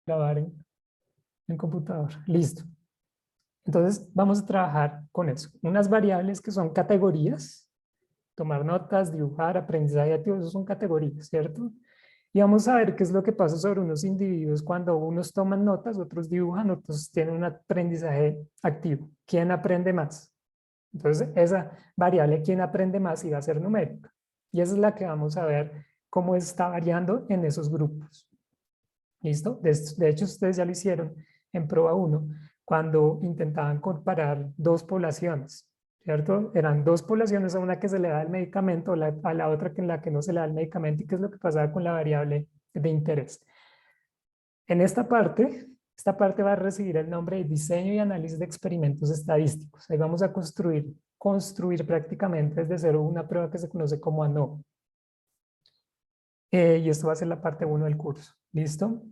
grabar en computador. Listo. Entonces vamos a trabajar con eso. Unas variables que son categorías, tomar notas, dibujar, aprendizaje activo, eso son categorías, ¿cierto? Y vamos a ver qué es lo que pasa sobre unos individuos cuando unos toman notas, otros dibujan, otros tienen un aprendizaje activo. ¿Quién aprende más? Entonces, esa variable, ¿quién aprende más? Iba a ser numérica. Y esa es la que vamos a ver cómo está variando en esos grupos. ¿Listo? De hecho, ustedes ya lo hicieron en prueba 1, cuando intentaban comparar dos poblaciones, ¿cierto? Eran dos poblaciones, a una que se le da el medicamento, a la otra que en la que no se le da el medicamento, y qué es lo que pasaba con la variable de interés. En esta parte va a recibir el nombre de diseño y análisis de experimentos estadísticos. Ahí vamos a construir prácticamente desde cero una prueba que se conoce como ANOVA. Y esto va a ser la parte 1 del curso. ¿Listo?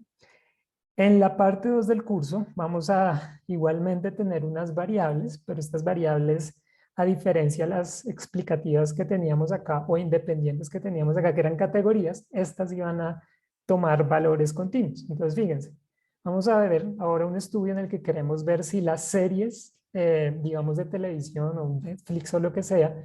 En la parte 2 del curso vamos a igualmente tener unas variables, pero estas variables, a diferencia de las explicativas que teníamos acá o independientes que teníamos acá, que eran categorías, estas iban a tomar valores continuos. Entonces, fíjense, vamos a ver ahora un estudio en el que queremos ver si las series, digamos de televisión o Netflix o lo que sea,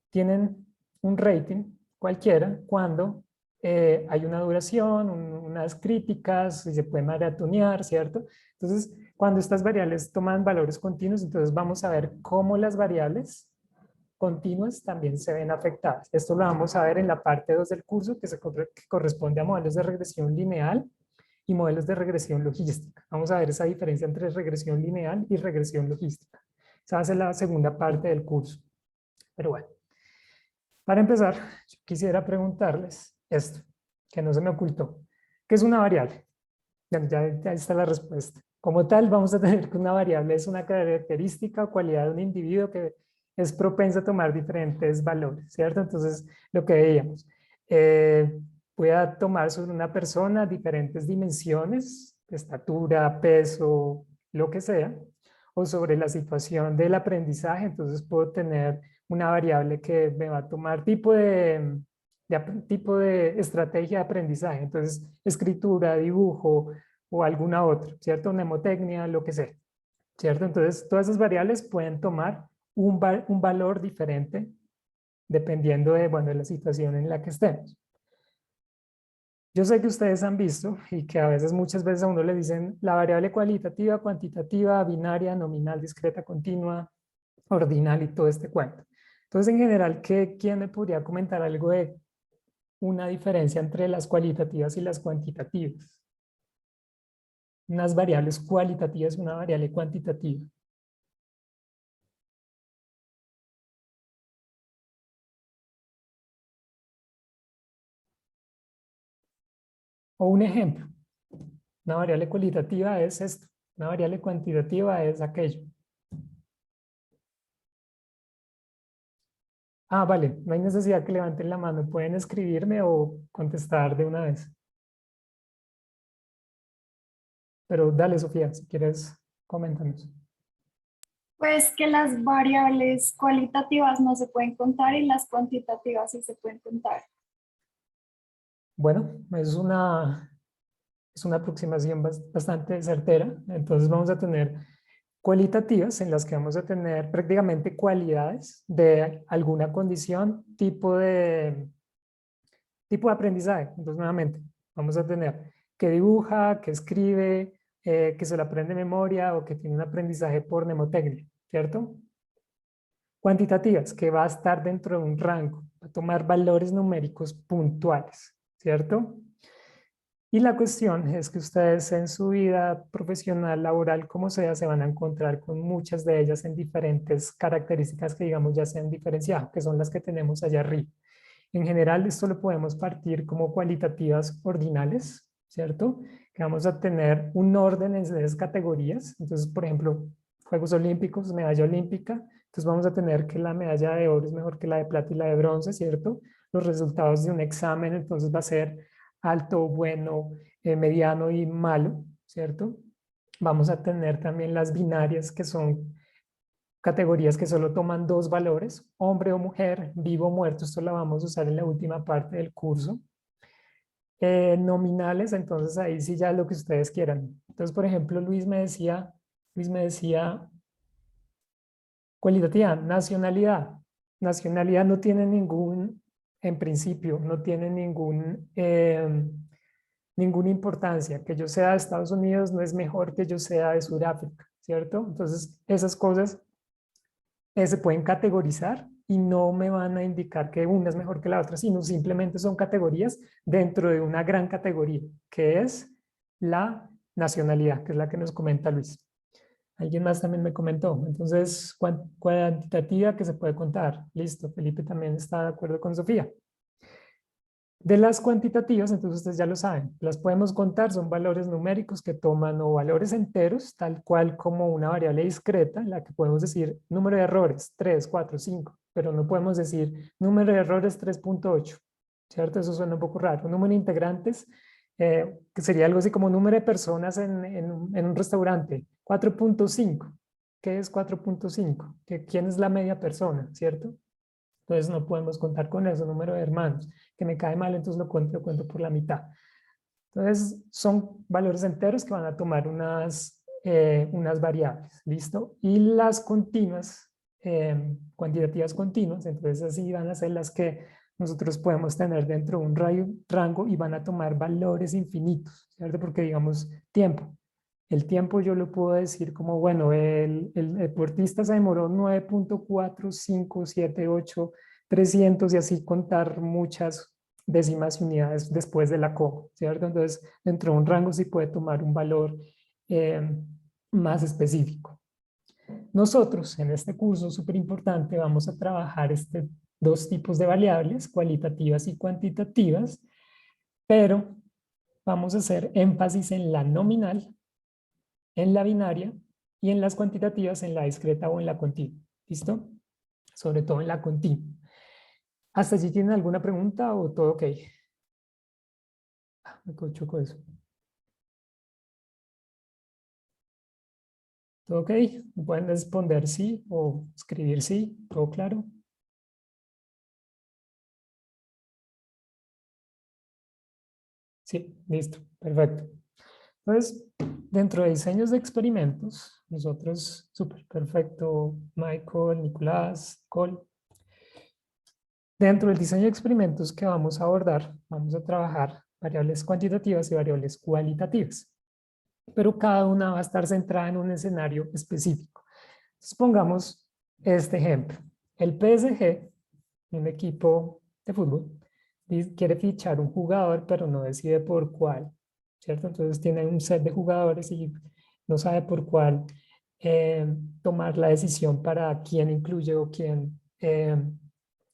tienen un rating cualquiera cuando hay una duración, unas críticas, y se puede maratonear, ¿cierto? Entonces, cuando estas variables toman valores continuos, entonces vamos a ver cómo las variables continuas también se ven afectadas. Esto lo vamos a ver en la parte 2 del curso, que corresponde a modelos de regresión lineal y modelos de regresión logística. Vamos a ver esa diferencia entre regresión lineal y regresión logística. Esa va a ser la segunda parte del curso. Pero bueno. Para empezar, yo quisiera preguntarles esto, que no se me ocultó. ¿Qué es una variable? Ya está la respuesta. Como tal, vamos a tener que una variable es una característica o cualidad de un individuo que es propensa a tomar diferentes valores, ¿cierto? Entonces, lo que veíamos, voy a tomar sobre una persona diferentes dimensiones, estatura, peso, lo que sea, o sobre la situación del aprendizaje, entonces puedo tener una variable que me va a tomar tipo de estrategia de aprendizaje, entonces escritura, dibujo o alguna otra, ¿cierto? Mnemotecnia, lo que sea, ¿cierto? Entonces todas esas variables pueden tomar un valor diferente dependiendo de, bueno, de la situación en la que estemos. Yo sé que ustedes han visto y que a veces, muchas veces a uno le dicen la variable cualitativa, cuantitativa, binaria, nominal, discreta, continua, ordinal y todo este cuento. Entonces, en general, ¿quién me podría comentar algo de una diferencia entre las cualitativas y las cuantitativas? Unas variables cualitativas y una variable cuantitativa. O un ejemplo, una variable cualitativa es esto, una variable cuantitativa es aquello. Ah, vale, no hay necesidad que levanten la mano, pueden escribirme o contestar de una vez. Pero dale, Sofía, si quieres, coméntanos. Pues que las variables cualitativas no se pueden contar y las cuantitativas sí se pueden contar. Bueno, es una aproximación bastante certera. Entonces vamos a tener cualitativas en las que vamos a tener prácticamente cualidades de alguna condición, tipo de aprendizaje. Entonces, nuevamente, vamos a tener que dibuja, que escribe, que se lo aprende de memoria o que tiene un aprendizaje por mnemotecnia, ¿cierto? Cuantitativas, que va a estar dentro de un rango, va a tomar valores numéricos puntuales, ¿cierto? Y la cuestión es que ustedes en su vida profesional, laboral, como sea, se van a encontrar con muchas de ellas en diferentes características que, digamos, ya se han diferenciado, que son las que tenemos allá arriba. En general, esto lo podemos partir como cualitativas ordinales, ¿cierto? Que vamos a tener un orden en esas categorías. Entonces, por ejemplo, Juegos Olímpicos, medalla olímpica. Entonces vamos a tener que la medalla de oro es mejor que la de plata y la de bronce, ¿cierto? Los resultados de un examen, entonces va a ser alto, bueno, mediano y malo, ¿cierto? Vamos a tener también las binarias, que son categorías que solo toman dos valores, hombre o mujer, vivo o muerto. Esto lo vamos a usar en la última parte del curso. nominales, entonces ahí sí ya lo que ustedes quieran. Entonces, por ejemplo, Luis me decía, cualitativa, nacionalidad. Nacionalidad no tiene ningún, en principio, no tiene ninguna importancia. Que yo sea de Estados Unidos no es mejor que yo sea de Sudáfrica, ¿cierto? Entonces, esas cosas se pueden categorizar y no me van a indicar que una es mejor que la otra, sino simplemente son categorías dentro de una gran categoría, que es la nacionalidad, que es la que nos comenta Luis. Alguien más también me comentó. Entonces, cuantitativa que se puede contar. Listo, Felipe también está de acuerdo con Sofía. De las cuantitativas, entonces ustedes ya lo saben, las podemos contar, son valores numéricos que toman o valores enteros, tal cual como una variable discreta, en la que podemos decir número de errores, 3, 4, 5, pero no podemos decir número de errores 3.8, ¿cierto? Eso suena un poco raro. Un número de integrantes, que sería algo así como número de personas en un restaurante, 4.5. ¿Qué es 4.5? ¿Quién es la media persona, cierto? Entonces no podemos contar con ese número de hermanos, que me cae mal, entonces lo cuento por la mitad. Entonces son valores enteros que van a tomar unas variables, ¿listo? Y las continuas, cuantitativas continuas, entonces así van a ser las que nosotros podemos tener dentro de un rango y van a tomar valores infinitos, ¿cierto? Porque digamos tiempo. El tiempo yo lo puedo decir como, bueno, el deportista se demoró 9.4578 300 y así contar muchas décimas y unidades después de la coma, ¿cierto? Entonces, dentro de un rango sí puede tomar un valor eh, más específico. Nosotros en este curso, súper importante, vamos a trabajar dos tipos de variables, cualitativas y cuantitativas, pero vamos a hacer énfasis en la nominal, en la binaria y en las cuantitativas en la discreta o en la continua. ¿Listo? Sobre todo en la continua. ¿Hasta allí tienen alguna pregunta o todo ok? Me choco eso. ¿Todo ok? ¿Me pueden responder sí o escribir sí? ¿Todo claro? Sí, listo, perfecto. Entonces, dentro de diseños de experimentos, nosotros, súper perfecto, Michael, Nicolás, Cole. Dentro del diseño de experimentos que vamos a abordar, vamos a trabajar variables cuantitativas y variables cualitativas, pero cada una va a estar centrada en un escenario específico. Entonces, pongamos este ejemplo. El PSG, un equipo de fútbol, quiere fichar un jugador, pero no decide por cuál, ¿cierto? Entonces tiene un set de jugadores y no sabe por cuál eh, tomar la decisión para quién incluye o quién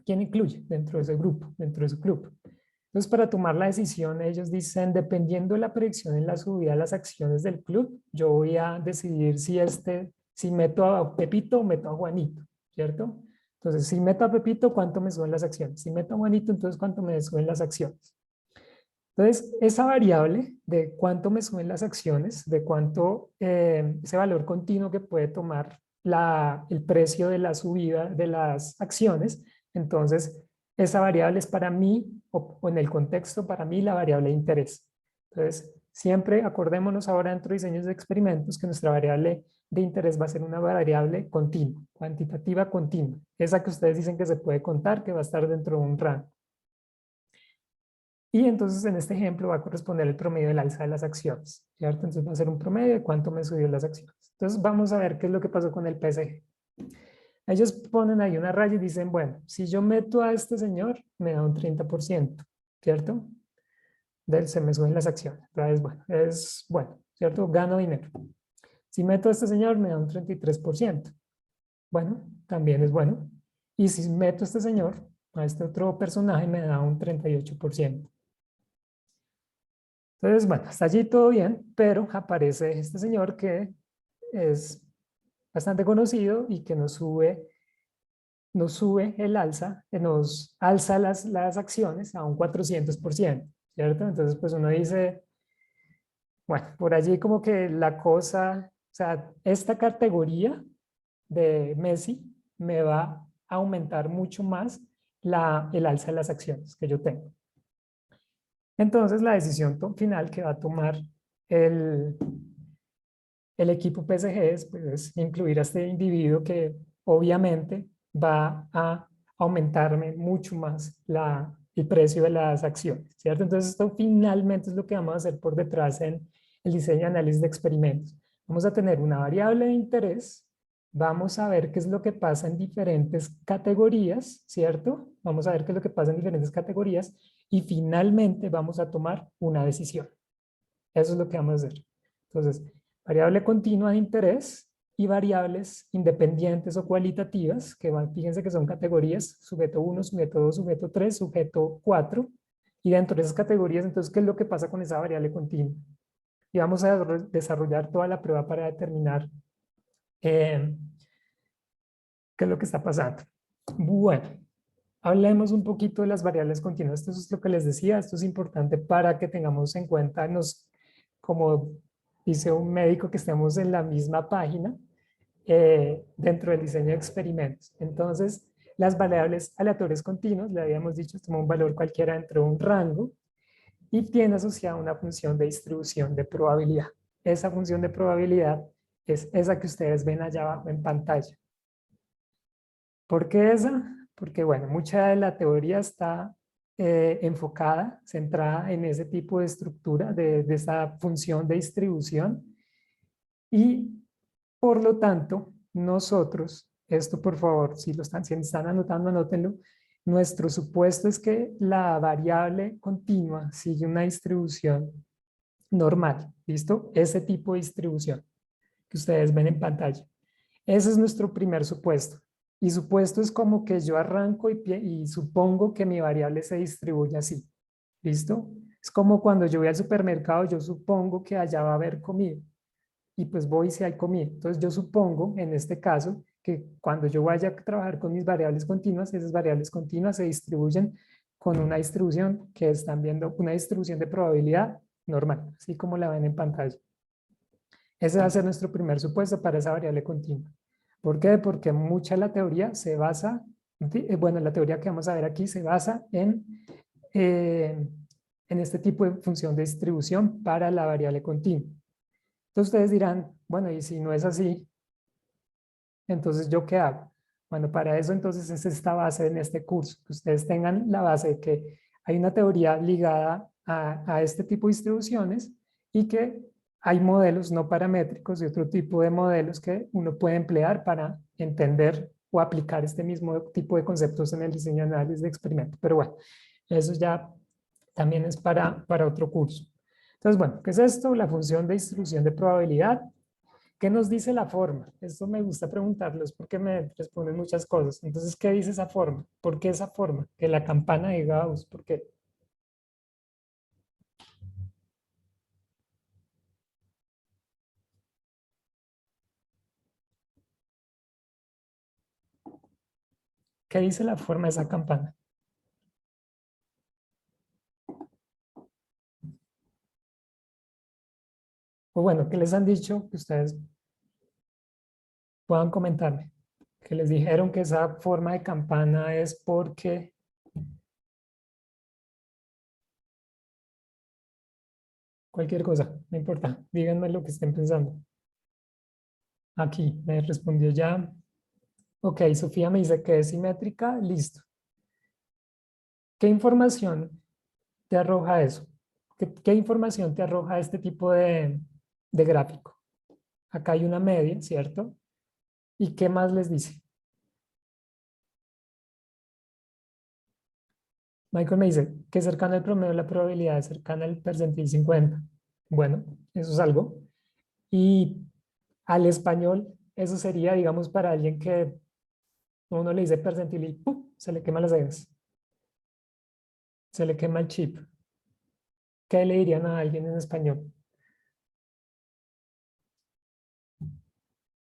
incluye dentro de ese grupo, dentro de su club. Entonces, para tomar la decisión, ellos dicen, dependiendo de la predicción en la subida de las acciones del club, yo voy a decidir si meto a Pepito o meto a Juanito, ¿cierto? Entonces, si meto a Pepito, ¿cuánto me suben las acciones? Si meto a Juanito, entonces, ¿cuánto me suben las acciones? Entonces, esa variable de cuánto me suben las acciones, de cuánto, ese valor continuo que puede tomar el precio de la subida de las acciones, entonces, esa variable es para mí, o en el contexto, para mí, la variable de interés. Entonces, siempre acordémonos ahora dentro de diseños de experimentos que nuestra variable de interés va a ser una variable continua, cuantitativa continua. Esa que ustedes dicen que se puede contar, que va a estar dentro de un rango. Y entonces en este ejemplo va a corresponder el promedio del alza de las acciones, ¿cierto? Entonces va a ser un promedio de cuánto me subió las acciones. Entonces vamos a ver qué es lo que pasó con el PSG. Ellos ponen ahí una raya y dicen, bueno, si yo meto a este señor, me da un 30%, ¿cierto? Se me suben las acciones. Entonces, bueno, es bueno, ¿cierto? Gano dinero. Si meto a este señor, me da un 33%. Bueno, también es bueno. Y si meto a este señor, a este otro personaje, me da un 38%. Entonces, bueno, hasta allí todo bien, pero aparece este señor que es bastante conocido y que nos sube el alza, que nos alza las acciones a un 400%, ¿cierto? Entonces, pues uno dice, bueno, por allí como que la cosa, o sea, esta categoría de Messi me va a aumentar mucho más el alza de las acciones que yo tengo. Entonces la decisión final que va a tomar el, el equipo PSG es incluir a este individuo que obviamente va a aumentarme mucho más el precio de las acciones, ¿cierto? Entonces esto finalmente es lo que vamos a hacer por detrás en el diseño y análisis de experimentos. Vamos a tener una variable de interés, vamos a ver qué es lo que pasa en diferentes categorías, ¿cierto? Vamos a ver qué es lo que pasa en diferentes categorías y finalmente vamos a tomar una decisión. Eso es lo que vamos a hacer. Entonces, variable continua de interés y variables independientes o cualitativas, que van, fíjense que son categorías, sujeto 1, sujeto 2, sujeto 3, sujeto 4, y dentro de esas categorías, entonces, ¿qué es lo que pasa con esa variable continua? Y vamos a desarrollar toda la prueba para determinar qué es lo que está pasando. Bueno, hablemos un poquito de las variables continuas. Esto es lo que les decía, esto es importante para que tengamos en cuenta, como dice un médico, que estemos en la misma página dentro del diseño de experimentos. Entonces, las variables aleatorias continuas, le habíamos dicho, toma un valor cualquiera dentro de un rango y tiene asociada una función de distribución de probabilidad. Esa función de probabilidad es esa que ustedes ven allá abajo en pantalla. ¿Por qué esa? Porque, bueno, mucha de la teoría está enfocada, centrada en ese tipo de estructura, de esa función de distribución. Y, por lo tanto, nosotros, esto por favor, si están anotando, anótenlo, nuestro supuesto es que la variable continua sigue una distribución normal, ¿listo? Ese tipo de distribución que ustedes ven en pantalla. Ese es nuestro primer supuesto. Y supuesto es como que yo arranco y supongo que mi variable se distribuye así. ¿Listo? Es como cuando yo voy al supermercado, yo supongo que allá va a haber comida. Y pues voy si hay comida. Entonces yo supongo, en este caso, que cuando yo vaya a trabajar con mis variables continuas, esas variables continuas se distribuyen con una distribución que están viendo, una distribución de probabilidad normal, así como la ven en pantalla. Ese va a ser nuestro primer supuesto para esa variable continua. ¿Por qué? Porque mucha de la teoría se basa, bueno, la teoría que vamos a ver aquí se basa eh, en este tipo de función de distribución para la variable continua. Entonces ustedes dirán, bueno, y si no es así, entonces ¿yo qué hago? Bueno, para eso entonces es esta base en este curso, que ustedes tengan la base de que hay una teoría ligada a este tipo de distribuciones y que hay modelos no paramétricos y otro tipo de modelos que uno puede emplear para entender o aplicar este mismo tipo de conceptos en el diseño y análisis de experimento. Pero bueno, eso ya también es para otro curso. Entonces, bueno, ¿qué es esto? La función de distribución de probabilidad. ¿Qué nos dice la forma? Esto me gusta preguntarlos porque me responden muchas cosas. Entonces, ¿qué dice esa forma? ¿Por qué esa forma? Que la campana de Gauss, ¿por qué? ¿Qué dice la forma de esa campana? O bueno, ¿qué les han dicho que ustedes puedan comentarme? Que les dijeron que esa forma de campana es porque cualquier cosa, no importa. Díganme lo que estén pensando. Aquí me respondió ya. Ok, Sofía me dice que es simétrica, listo. ¿Qué información te arroja eso? ¿Qué información te arroja este tipo de gráfico? Acá hay una media, ¿cierto? ¿Y qué más les dice? Michael me dice que cercano al promedio la probabilidad es cercana al percentil 50. Bueno, eso es algo. Y al español, eso sería, digamos, para alguien que uno le dice percentil y ¡pum! Se le quema las cejas, se le quema el chip. ¿Qué le dirían a alguien en español?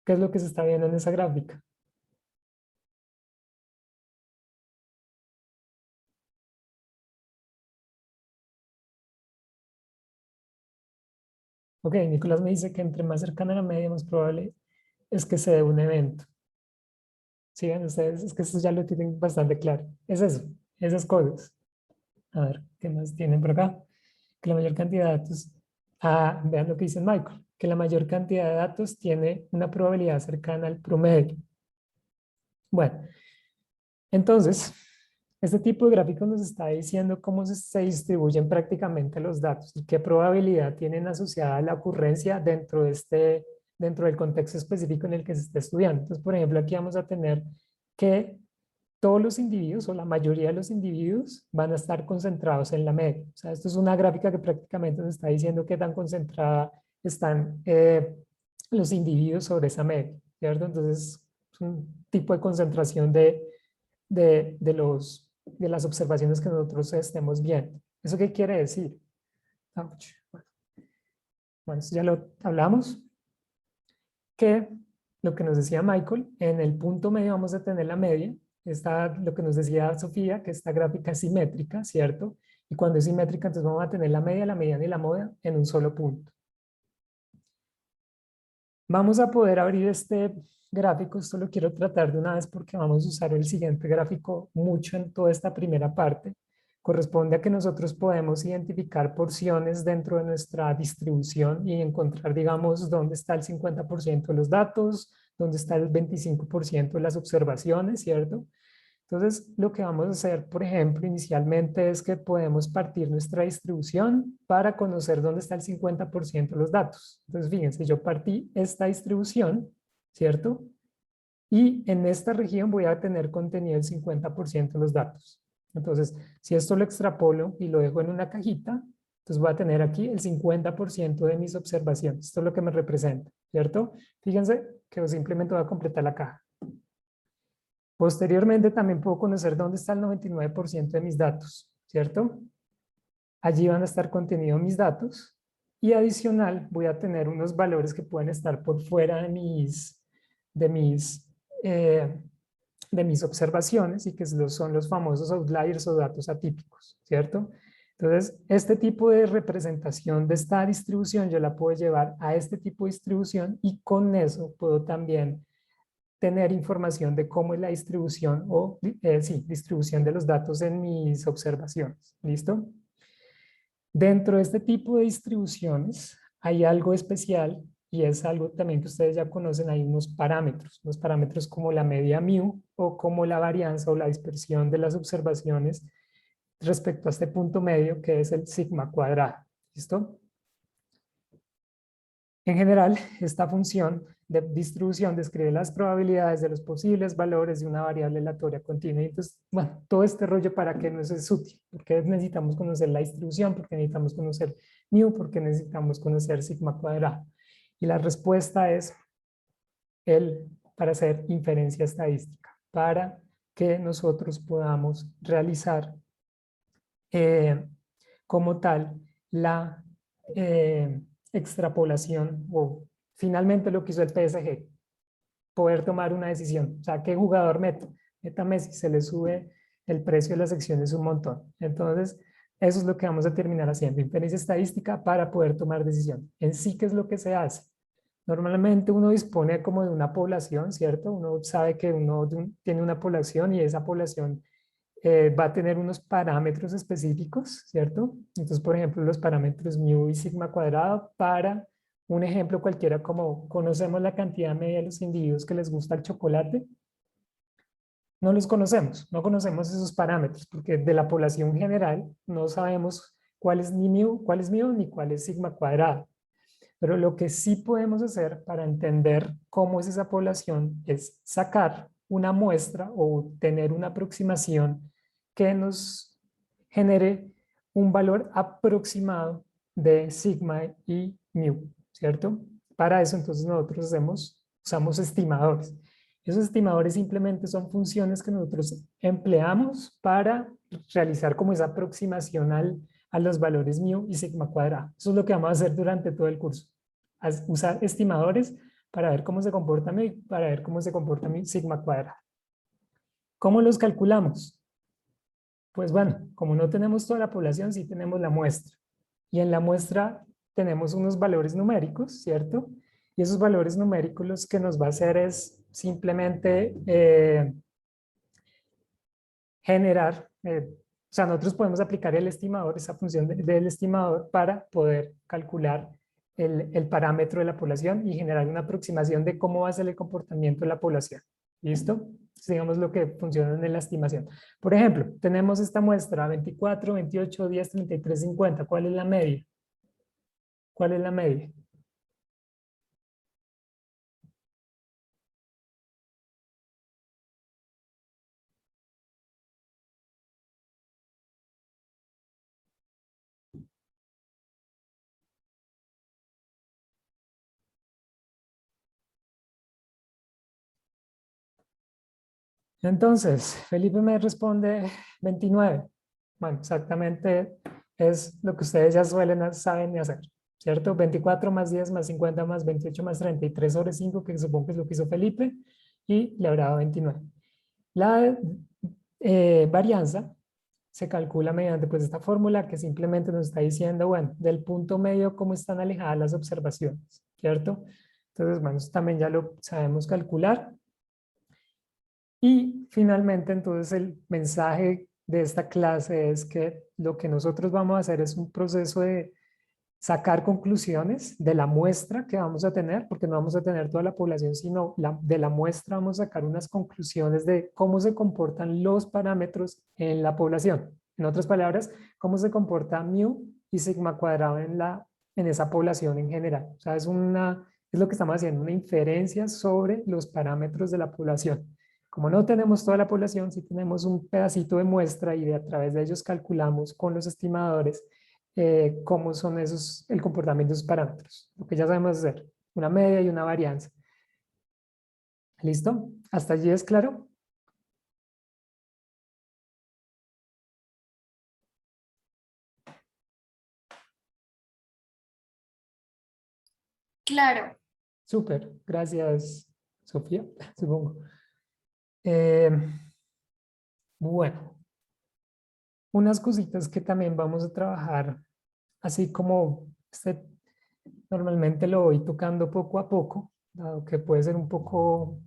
¿Qué es lo que se está viendo en esa gráfica? Ok, Nicolás me dice que entre más cercana a la media, más probable es que se dé un evento. Sigan ustedes, es que esto ya lo tienen bastante claro. Es eso, esas cosas. A ver, ¿qué más tienen por acá? Que la mayor cantidad de datos, vean lo que dice Michael, que la mayor cantidad de datos tiene una probabilidad cercana al promedio. Bueno, entonces, este tipo de gráfico nos está diciendo cómo se distribuyen prácticamente los datos y qué probabilidad tienen asociada la ocurrencia dentro del contexto específico en el que se está estudiando. Entonces, por ejemplo, aquí vamos a tener que todos los individuos o la mayoría de los individuos van a estar concentrados en la media. O sea, esto es una gráfica que prácticamente nos está diciendo qué tan concentrada están los individuos sobre esa media, ¿cierto? Entonces, es un tipo de concentración de las observaciones que nosotros estemos viendo. ¿Eso qué quiere decir? Ouch. Bueno, eso ya lo hablamos. Que lo que nos decía Michael, en el punto medio vamos a tener la media. Está lo que nos decía Sofía, que esta gráfica es simétrica, ¿cierto? Y cuando es simétrica, entonces vamos a tener la media, la mediana y la moda en un solo punto. Vamos a poder abrir este gráfico, esto lo quiero tratar de una vez porque vamos a usar el siguiente gráfico mucho en toda esta primera parte. Corresponde a que nosotros podemos identificar porciones dentro de nuestra distribución y encontrar, digamos, dónde está el 50% de los datos, dónde está el 25% de las observaciones, ¿cierto? Entonces, lo que vamos a hacer, por ejemplo, inicialmente es que podemos partir nuestra distribución para conocer dónde está el 50% de los datos. Entonces, fíjense, yo partí esta distribución, ¿cierto? Y en esta región voy a tener contenido el 50% de los datos. Entonces, si esto lo extrapolo y lo dejo en una cajita, entonces voy a tener aquí el 50% de mis observaciones. Esto es lo que me representa, ¿cierto? Fíjense que simplemente voy a completar la caja. Posteriormente también puedo conocer dónde está el 99% de mis datos, ¿cierto? Allí van a estar contenidos mis datos y adicional voy a tener unos valores que pueden estar por fuera de mis, eh, de mis observaciones y que son los famosos outliers o datos atípicos, ¿cierto? Entonces, este tipo de representación de esta distribución yo la puedo llevar a este tipo de distribución y con eso puedo también tener información de cómo es la distribución o, distribución de los datos en mis observaciones. ¿Listo? Dentro de este tipo de distribuciones hay algo especial y es algo también que ustedes ya conocen, hay unos parámetros como la media mu o como la varianza o la dispersión de las observaciones respecto a este punto medio que es el sigma cuadrado. ¿Listo? En general, esta función de distribución describe las probabilidades de los posibles valores de una variable aleatoria continua. Y entonces, bueno, todo este rollo para qué nos es útil. Porque necesitamos conocer la distribución, porque necesitamos conocer mu, porque necesitamos conocer sigma cuadrado. Y la respuesta es para hacer inferencia estadística, para que nosotros podamos realizar como tal la extrapolación o finalmente lo que hizo el PSG, poder tomar una decisión. O sea, ¿qué jugador meto? Meta Messi, se le sube el precio de las acciones un montón. Entonces, eso es lo que vamos a terminar haciendo, inferencia estadística para poder tomar decisión. En sí, ¿qué es lo que se hace? Normalmente uno dispone como de una población, ¿cierto? Uno sabe que uno tiene una población y esa población va a tener unos parámetros específicos, ¿cierto? Entonces, por ejemplo, los parámetros mu y sigma cuadrado para un ejemplo cualquiera como conocemos la cantidad media de los individuos que les gusta el chocolate, no los conocemos, no conocemos esos parámetros porque de la población general no sabemos cuál es ni mu, ni cuál es sigma cuadrado. Pero lo que sí podemos hacer para entender cómo es esa población es sacar una muestra o tener una aproximación que nos genere un valor aproximado de sigma y mu, ¿cierto? Para eso entonces nosotros usamos estimadores. Esos estimadores simplemente son funciones que nosotros empleamos para realizar como esa aproximación a los valores mu y sigma cuadrado. Eso es lo que vamos a hacer durante todo el curso. Usar estimadores para ver cómo se comporta mu, para ver cómo se comporta mi sigma cuadrado. ¿Cómo los calculamos? Pues bueno, como no tenemos toda la población, sí tenemos la muestra. Y en la muestra tenemos unos valores numéricos, ¿cierto? Y esos valores numéricos los que nos va a hacer es simplemente generar, sea, nosotros podemos aplicar el estimador, esa función del estimador para poder calcular el parámetro de la población y generar una aproximación de cómo va a ser el comportamiento de la población. ¿Listo? Entonces, digamos lo que funciona en la estimación. Por ejemplo, tenemos esta muestra 24, 28, 10, 33, 50. ¿Cuál es la media? ¿Cuál es la media? Entonces, Felipe me responde 29. Bueno, exactamente es lo que ustedes ya saben hacer, ¿cierto? 24 más 10 más 50 más 28 más 33 sobre 5, que supongo que es lo que hizo Felipe, y le habrá dado 29. La varianza se calcula mediante pues, esta fórmula que simplemente nos está diciendo, bueno, del punto medio cómo están alejadas las observaciones, ¿cierto? Entonces, bueno, eso también ya lo sabemos calcular. Y finalmente, entonces, el mensaje de esta clase es que lo que nosotros vamos a hacer es un proceso de sacar conclusiones de la muestra que vamos a tener, porque no vamos a tener toda la población, sino de la muestra vamos a sacar unas conclusiones de cómo se comportan los parámetros en la población. En otras palabras, cómo se comporta mu y sigma cuadrado en esa población en general. O sea, es lo que estamos haciendo, una inferencia sobre los parámetros de la población. Como no tenemos toda la población, sí tenemos un pedacito de muestra y a través de ellos calculamos con los estimadores cómo son el comportamiento de esos parámetros. Lo que ya sabemos hacer, una media y una varianza. ¿Listo? ¿Hasta allí es claro? Claro. Súper, gracias, Sofía, supongo. Eh, bueno, unas cositas que también vamos a trabajar, así como normalmente lo voy tocando poco a poco, dado que puede ser un poco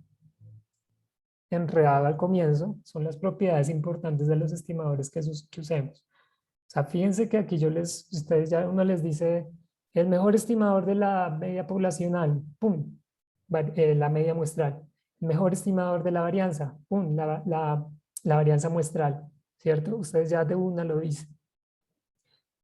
enredado al comienzo, son las propiedades importantes de los estimadores que usemos. O sea, fíjense que aquí ustedes ya uno les dice, el mejor estimador de la media poblacional, pum, la media muestral. El mejor estimador de la varianza, pum, la varianza muestral, ¿cierto? Ustedes ya de una lo dicen.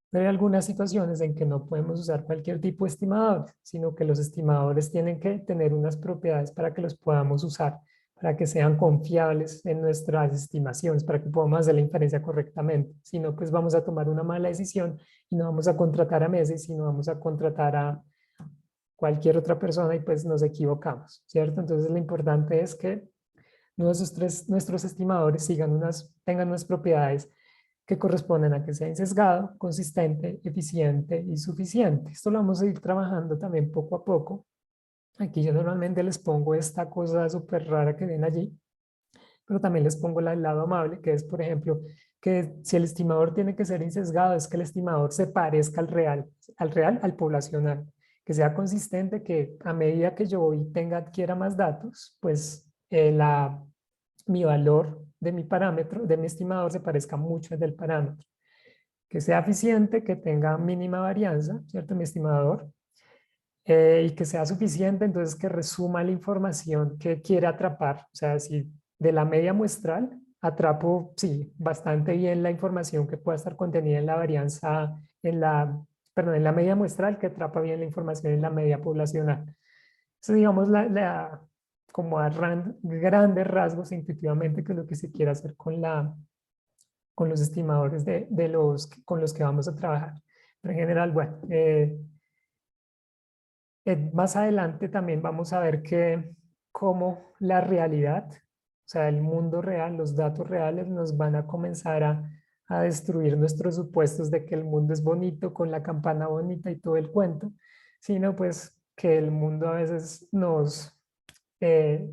Pero hay algunas situaciones en que no podemos usar cualquier tipo de estimador, sino que los estimadores tienen que tener unas propiedades para que los podamos usar, para que sean confiables en nuestras estimaciones, para que podamos hacer la inferencia correctamente. Si no, pues vamos a tomar una mala decisión y no vamos a contratar a Messi, sino vamos a contratar a cualquier otra persona y pues nos equivocamos, ¿cierto? Entonces lo importante es que nuestros estimadores tengan unas propiedades que corresponden a que sea insesgado, consistente, eficiente y suficiente. Esto lo vamos a ir trabajando también poco a poco. Aquí yo normalmente les pongo esta cosa súper rara que ven allí, pero también les pongo la del lado amable, que es, por ejemplo, que si el estimador tiene que ser insesgado, es que el estimador se parezca al poblacional, que sea consistente, que a medida que yo voy adquiera más datos, pues mi valor de mi parámetro, de mi estimador, se parezca mucho al del parámetro. Que sea eficiente, que tenga mínima varianza, ¿cierto? Mi estimador, y que sea suficiente, entonces que resuma la información que quiere atrapar. O sea, si de la media muestral atrapo, sí, bastante bien la información que pueda estar contenida en la varianza, en la media muestral, que atrapa bien la información en la media poblacional. Eso, digamos, como grandes rasgos intuitivamente, que es lo que se quiere hacer con los estimadores con los que vamos a trabajar. Pero en general, bueno, más adelante también vamos a ver cómo la realidad, o sea, el mundo real, los datos reales nos van a comenzar a destruir nuestros supuestos de que el mundo es bonito, con la campana bonita y todo el cuento, sino pues que el mundo a veces eh,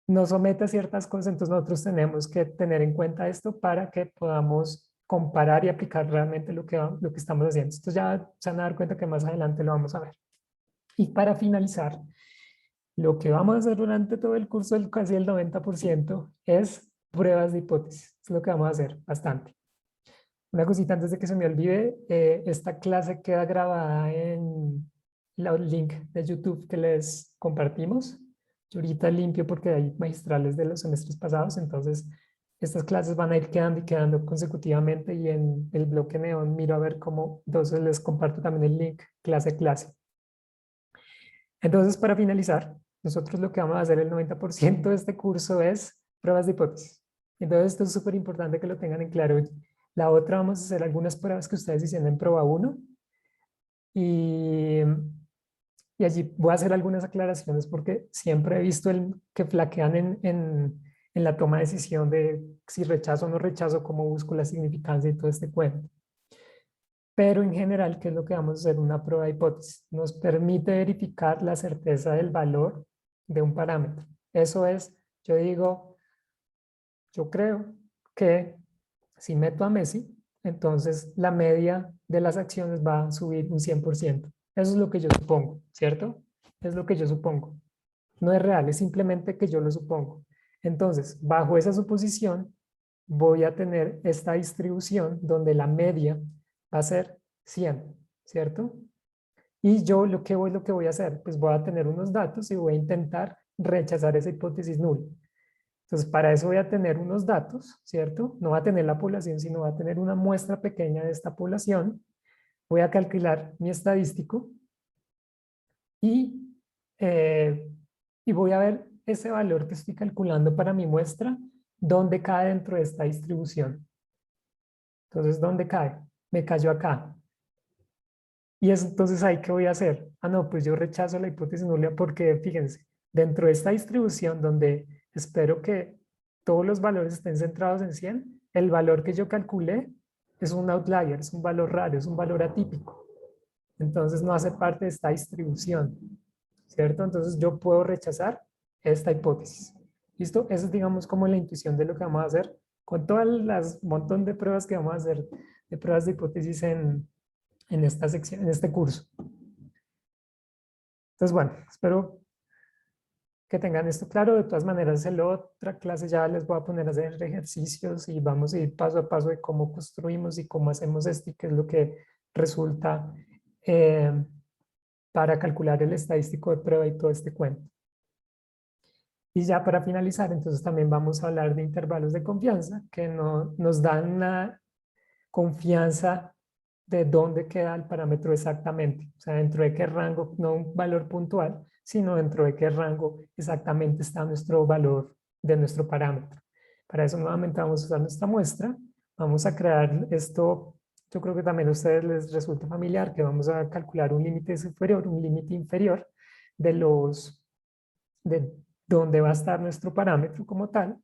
nos somete a ciertas cosas, entonces nosotros tenemos que tener en cuenta esto para que podamos comparar y aplicar realmente lo que estamos haciendo. Esto ya se van a dar cuenta que más adelante lo vamos a ver. Y para finalizar, lo que vamos a hacer durante todo el curso, casi el 90%, es pruebas de hipótesis. Es lo que vamos a hacer bastante. Una cosita antes de que se me olvide, esta clase queda grabada en el link de YouTube que les compartimos. Yo ahorita limpio porque hay magistrales de los semestres pasados, entonces estas clases van a ir quedando y quedando consecutivamente y en el bloque neón miro a ver cómo, entonces les comparto también el link clase a clase. Entonces, para finalizar, nosotros lo que vamos a hacer el 90% de este curso es pruebas de hipótesis. Entonces, esto es súper importante que lo tengan en claro. La otra, vamos a hacer algunas pruebas que ustedes hicieron en prueba 1 y, y allí voy a hacer algunas aclaraciones porque siempre he visto que flaquean en la toma de decisión de si rechazo o no rechazo, cómo busco la significancia y todo este cuento. Pero en general, ¿qué es lo que vamos a hacer? Una prueba de hipótesis. Nos permite verificar la certeza del valor de un parámetro. Eso es, yo digo, yo creo que si meto a Messi, entonces la media de las acciones va a subir un 100%. Eso es lo que yo supongo, ¿cierto? Es lo que yo supongo. No es real, es simplemente que yo lo supongo. Entonces, bajo esa suposición, voy a tener esta distribución donde la media va a ser 100, ¿cierto? Y yo lo que voy a hacer, pues voy a tener unos datos y voy a intentar rechazar esa hipótesis nula. Entonces, para eso voy a tener unos datos, ¿cierto? No va a tener la población, sino va a tener una muestra pequeña de esta población. Voy a calcular mi estadístico y, eh, y voy a ver ese valor que estoy calculando para mi muestra, dónde cae dentro de esta distribución. Entonces, ¿dónde cae? Me cayó acá. Y es entonces ahí, ¿qué voy a hacer? Ah, no, pues yo rechazo la hipótesis nula porque, fíjense, dentro de esta distribución donde espero que todos los valores estén centrados en 100, el valor que yo calculé es un outlier, es un valor raro, es un valor atípico. Entonces no hace parte de esta distribución, ¿cierto? Entonces yo puedo rechazar esta hipótesis. ¿Listo? Eso es, digamos, como la intuición de lo que vamos a hacer con todas las montón de pruebas que vamos a hacer, de pruebas de hipótesis en esta sección, en este curso. Entonces, bueno, espero que tengan esto claro. De todas maneras, en la otra clase ya les voy a poner a hacer ejercicios y vamos a ir paso a paso de cómo construimos y cómo hacemos esto y qué es lo que resulta para calcular el estadístico de prueba y todo este cuento. Y ya para finalizar, entonces también vamos a hablar de intervalos de confianza que nos dan una confianza de dónde queda el parámetro exactamente. O sea, dentro de qué rango, no un valor puntual, sino dentro de qué rango exactamente está nuestro valor de nuestro parámetro. Para eso nuevamente vamos a usar nuestra muestra. Vamos a crear esto, yo creo que también a ustedes les resulta familiar, que vamos a calcular un límite superior, un límite inferior de dónde va a estar nuestro parámetro como tal.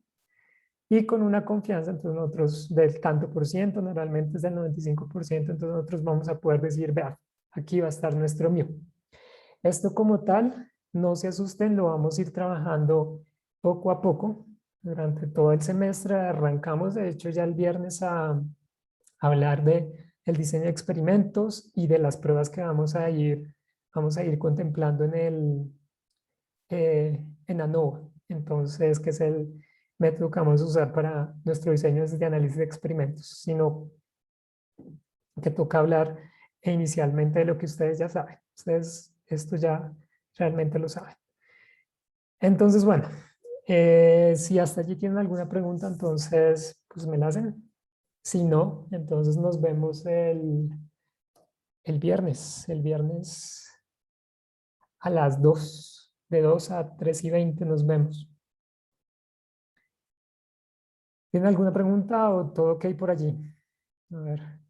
Y con una confianza, entonces nosotros del tanto por ciento, normalmente es del 95%, entonces nosotros vamos a poder decir, vea, aquí va a estar nuestro mío. Esto como tal, no se asusten, lo vamos a ir trabajando poco a poco durante todo el semestre. Arrancamos, de hecho, ya el viernes a hablar de el diseño de experimentos y de las pruebas que vamos a ir contemplando en ANOVA. Entonces, que es el método que vamos a usar para nuestro diseño de análisis de experimentos, sino que toca hablar inicialmente de lo que ustedes ya saben. Ustedes esto ya realmente lo saben. Entonces, bueno, si hasta allí tienen alguna pregunta, entonces, pues me la hacen. Si no, entonces nos vemos el viernes a las 2, de 2 a 3:20 nos vemos. ¿Tienen alguna pregunta o todo ok por allí? A ver.